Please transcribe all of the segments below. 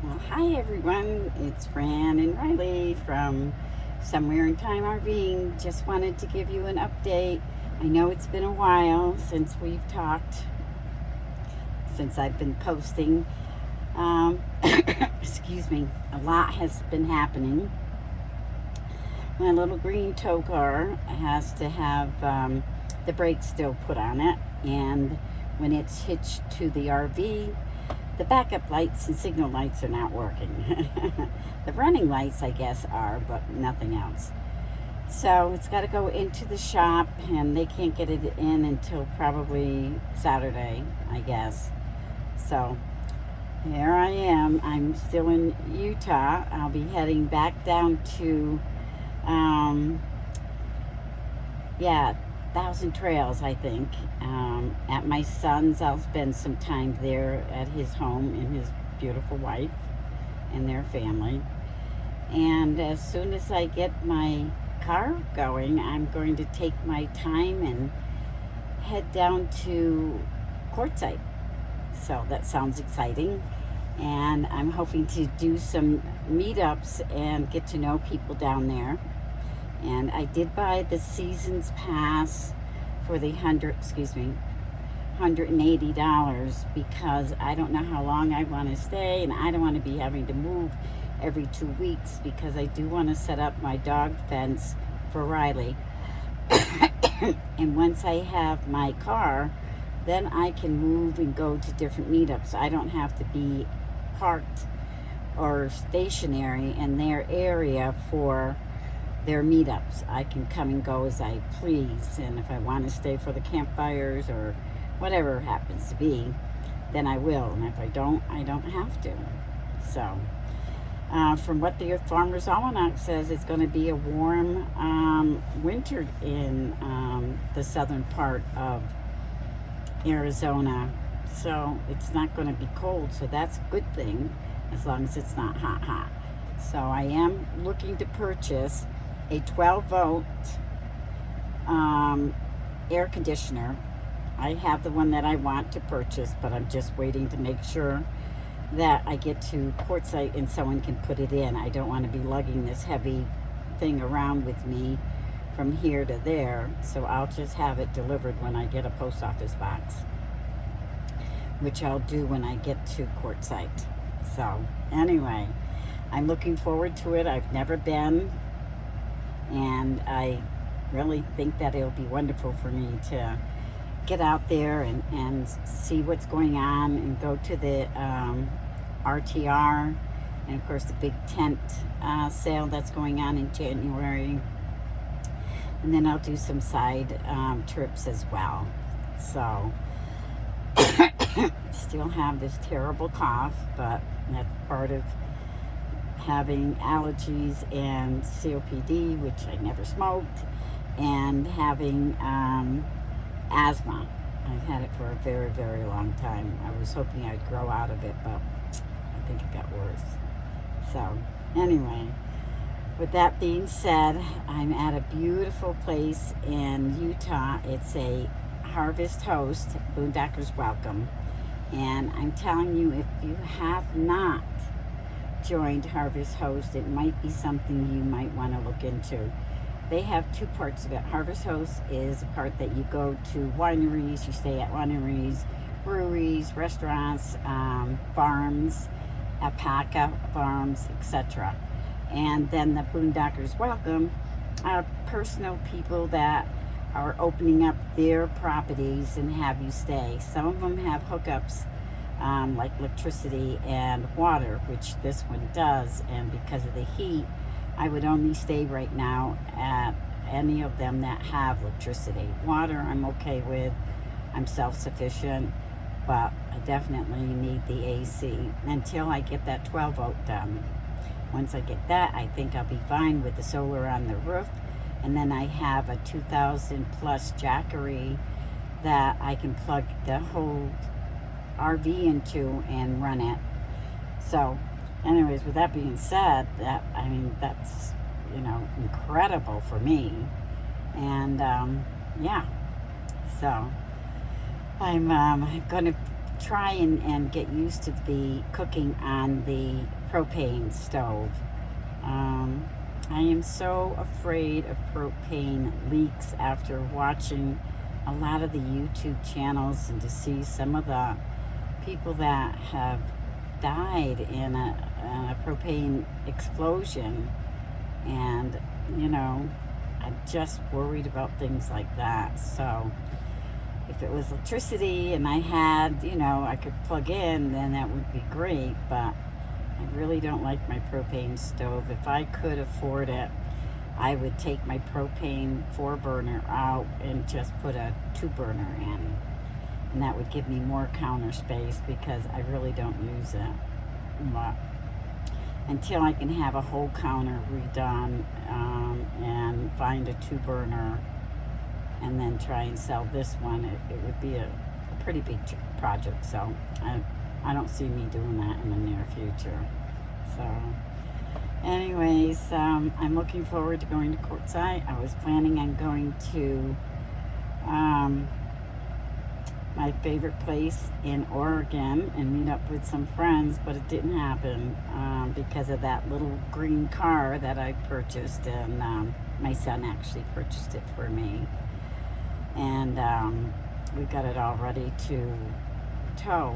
Well, hi everyone. It's Fran and Riley from Somewhere in Time RVing. Just wanted to give you an update. I know it's been a while since we've talked, since I've been posting. Excuse me. A lot has been happening. My little green tow car has to have the brakes still put on it, and when it's hitched to the RV, the backup lights and signal lights are not working. The running lights, I guess, are, but nothing else. So it's got to go into the shop, and they can't get it in until probably Saturday, I guess. So here I am. I'm still in Utah. I'll be heading back down to, um, yeah, Thousand Trails, I think. At my son's, I'll spend some time there at his home and his beautiful wife and their family. And as soon as I get my car going, I'm going to take my time and head down to Quartzsite. So that sounds exciting. And I'm hoping to do some meetups and get to know people down there. And I did buy the season's pass for the $180 because I don't know how long I want to stay, and I don't want to be having to move every 2 weeks because I do want to set up my dog fence for Riley. And once I have my car, then I can move and go to different meetups. I don't have to be parked or stationary in their area for their meetups. I can come and go as I please, and if I want to stay for the campfires or whatever it happens to be, then I will, and if I don't have to. So from what the Farmer's Almanac says, it's going to be a warm winter in the southern part of Arizona, so it's not going to be cold, so that's a good thing as long as it's not hot. So I am looking to purchase a 12-volt air conditioner. I have the one that I want to purchase, but I'm just waiting to make sure that I get to Quartzsite and someone can put it in. I don't want to be lugging this heavy thing around with me from here to there, so I'll just have it delivered when I get a post office box, which I'll do when I get to Quartzsite. So anyway, I'm looking forward to it. I've never been, and I really think that it'll be wonderful for me to get out there and see what's going on and go to the RTR, and of course the big tent sale that's going on in January, and then I'll do some side trips as well. So still have this terrible cough, but that's part of having allergies and COPD, which I never smoked, and having asthma. I've had it for a very, very long time. I was hoping I'd grow out of it, but I think it got worse. So anyway, with that being said, I'm at a beautiful place in Utah. It's a Harvest Host, Boondockers Welcome. And I'm telling you, if you have not joined Harvest Host, it might be something you might want to look into. They have two parts of it. Harvest Host is a part that you go to wineries, you stay at wineries, breweries, restaurants, farms, alpaca farms, etc. And then the Boondockers Welcome are personal people that are opening up their properties and have you stay. Some of them have hookups, like electricity and water, which this one does, and because of the heat, I would only stay right now at any of them that have electricity. Water I'm okay with, I'm self-sufficient, but I definitely need the AC until I get that 12 volt done. Once I get that, I think I'll be fine with the solar on the roof, and then I have a 2000 plus Jackery that I can plug the whole RV into and run it. So anyways, with that being said, that's incredible for me. And yeah, so I'm going to try and get used to the cooking on the propane stove. I am so afraid of propane leaks after watching a lot of the YouTube channels and to see some of the people that have died in a propane explosion. And, you know, I'm just worried about things like that. So if it was electricity and I had, you know, I could plug in, then that would be great. But I really don't like my propane stove. If I could afford it, I would take my propane 4-burner out and just put a 2-burner in. And that would give me more counter space because I really don't use it. But until I can have a whole counter redone and find a 2-burner and then try and sell this one, it would be a pretty big project. So I don't see me doing that in the near future. So anyways, I'm looking forward to going to Quartzsite. I was planning on going to my favorite place in Oregon and meet up with some friends, but it didn't happen because of that little green car that I purchased, and my son actually purchased it for me. And we got it all ready to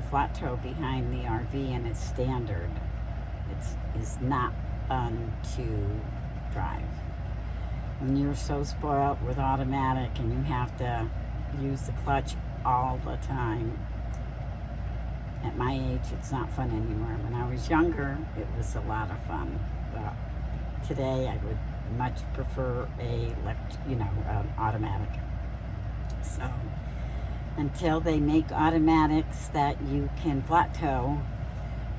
flat tow behind the RV, and it's standard. It's not fun to drive. When you're so spoiled with automatic and you have to use the clutch all the time. At my age, it's not fun anymore. When I was younger, it was a lot of fun. But today, I would much prefer an automatic. So until they make automatics that you can flat tow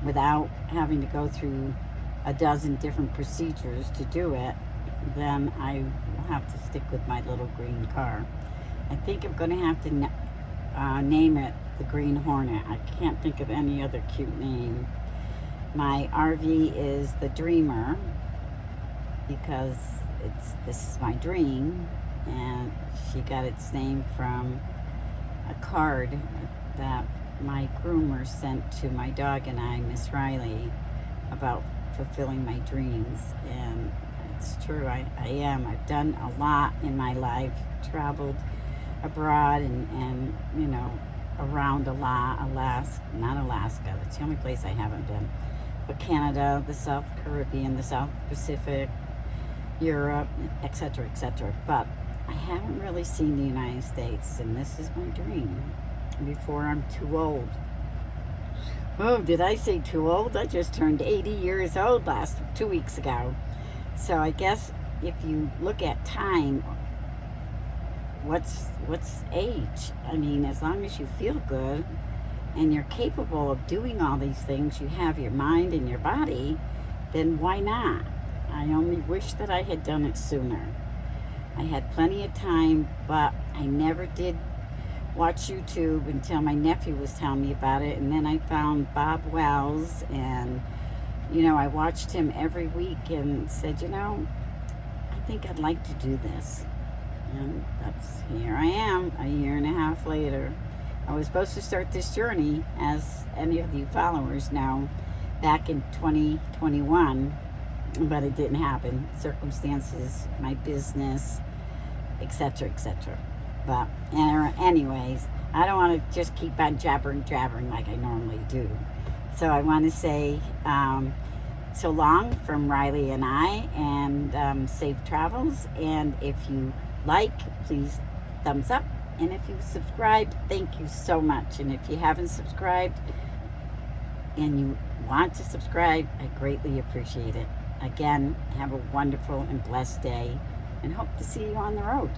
without having to go through a dozen different procedures to do it, then I will have to stick with my little green car. I think I'm going to have to name it the Green Hornet. I can't think of any other cute name. My RV is the Dreamer because this is my dream, and she got its name from a card that my groomer sent to my dog and I, Miss Riley, about fulfilling my dreams. And it's true, I am. I've done a lot in my life, traveled abroad and you know, around a lot. Not Alaska, that's the only place I haven't been, but Canada, the South Caribbean, the South Pacific, Europe, etc., but I haven't really seen the United States, and this is my dream before I'm too old. Oh, did I say too old? I just turned 80 years old 2 weeks ago. So I guess if you look at time, what's age? I mean, as long as you feel good and you're capable of doing all these things, you have your mind and your body, then why not? I only wish that I had done it sooner. I had plenty of time, but I never did watch YouTube until my nephew was telling me about it, and then I found Bob Wells, and you know, I watched him every week and said, you know, I think I'd like to do this. And here I am, a year and a half later. I was supposed to start this journey, as any of you followers know, back in 2021, but it didn't happen. Circumstances, my business, etc. But anyways, I don't want to just keep on jabbering like I normally do. So I want to say so long from Riley and I, and safe travels. And if you like, please thumbs up. And if you subscribe, thank you so much. And if you haven't subscribed and you want to subscribe, I greatly appreciate it. Again, have a wonderful and blessed day, and hope to see you on the road.